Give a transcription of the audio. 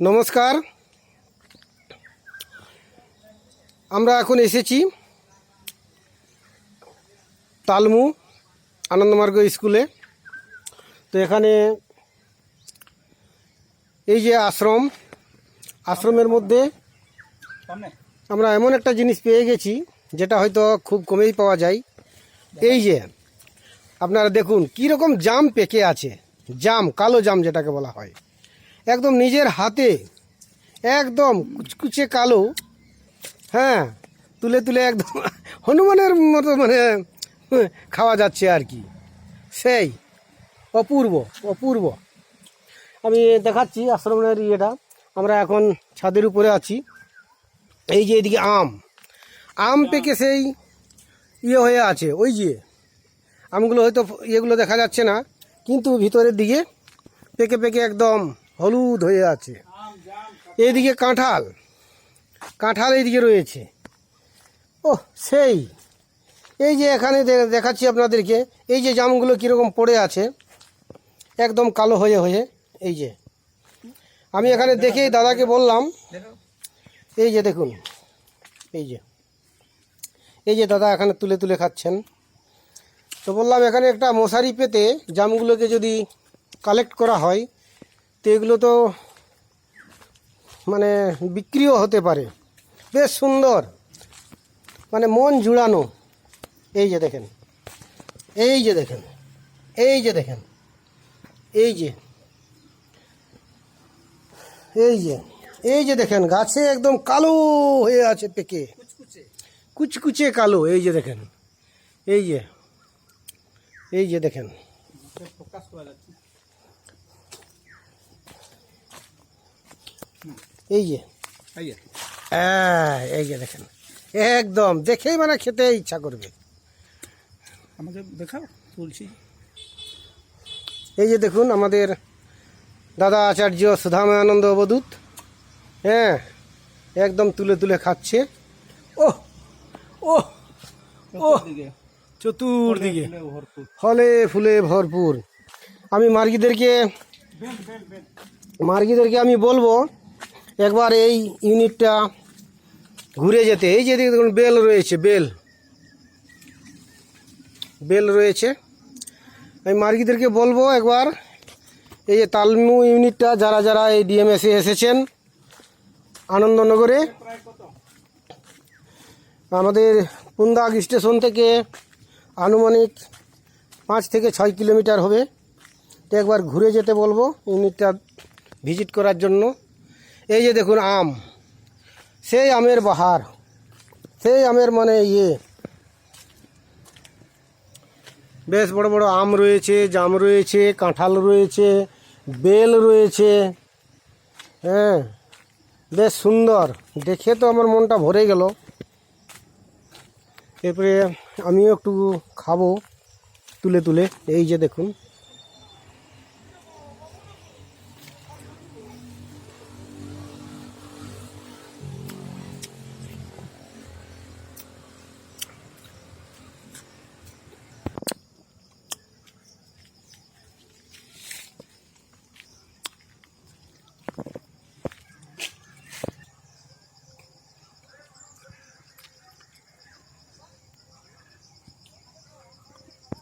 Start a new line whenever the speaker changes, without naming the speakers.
নমস্কার, আমরা এখন এসেছি তালমু আনন্দমার্গ স্কুলে। তো এখানে এই যে আশ্রমের মধ্যে আমরা এমন একটা জিনিস পেয়ে গেছি যেটা হয়তো খুব কমেই পাওয়া যায়। এই যে আপনারা দেখুন কীরকম জাম পেকে আছে, জাম, কালো জাম যেটাকে বলা হয়, একদম নিজের হাতে একদম কুচকুচে কালো, হ্যাঁ, তুলে তুলে একদম হনুমানের মতো মানে খাওয়া যাচ্ছে আর কি। সেই অপূর্ব অপূর্ব। আমি দেখাচ্ছি আশ্রমের ইয়েটা। আমরা এখন ছাদের উপরে আছি। এই যে এদিকে আম পেকে সেই ইয়ে হয়ে আছে, ওই যে আমগুলো হয়তো ইয়েগুলো দেখা যাচ্ছে না, কিন্তু ভিতরের দিকে পেকে পেকে একদম হলুদ হয়ে আছে। এইদিকে কাঁঠাল এইদিকে রয়েছে। ও সেই, এই যে এখানে দেখাচ্ছি আপনাদেরকে, এই যে জামগুলো কীরকম পড়ে আছে একদম কালো হয়ে হয়ে। এই যে আমি এখানে দেখেই দাদাকে বললাম, এই যে দেখুন, এই যে দাদা এখানে তুলে তুলে খাচ্ছেন। তো বললাম এখানে একটা মশারি পেতে জামগুলোকে যদি কালেক্ট করা হয় তো এগুলো তো মানে বিক্রিও হতে পারে, বেশ সুন্দর, মানে মন জুড়ানো। এই যে দেখেন, এই যে দেখেন, এই যে দেখেন, এই যে এই যে এই যে দেখেন, গাছে একদম কালো হয়ে আছে পেকে, কুচকুচে কালো। এই যে দেখেন, এই যে এই যে দেখেন, এই যে এই যে দেখেন, একদম দেখেই মানে খেতে ইচ্ছা করবে।
আমাকে দেখাও তুলছি।
এই যে দেখুন আমাদের দাদা আচার্য সুধাময়ানন্দ অবধূত, হ্যাঁ, একদম তুলে তুলে খাচ্ছে। ও ও ও চতুর্দিকে ফলে ফুলে ভরপুর। আমি মার্গিদেরকে আমি বলবো একবার এই ইউনিটটা ঘুরে যেতে। এই যে দেখুন বেল রয়েছে, বেল রয়েছে। আমি মার্গিদেরকে বলবো একবার এই যে তালমু ইউনিটটা, যারা যারা এই ডিএমএসে এসেছেন আনন্দনগরে, আমাদের পুন্দাগ স্টেশন থেকে আনুমানিক 5 থেকে 6 কিলোমিটার হবে। তো একবার ঘুরে যেতে বলবো ইউনিটটা ভিজিট করার জন্য। এই যে দেখুন সেই আমের বাহার, সেই আমের মানে বেশ বড় বড় আম রয়েছে, জাম রয়েছে, কাঁঠাল রয়েছে, বেল রয়েছে, হ্যাঁ, বেশ সুন্দর। দেখে তো আমার মনটা ভরে গেল। এরপরে আমিও একটু খাবো তুলে তুলে। এই যে দেখুন।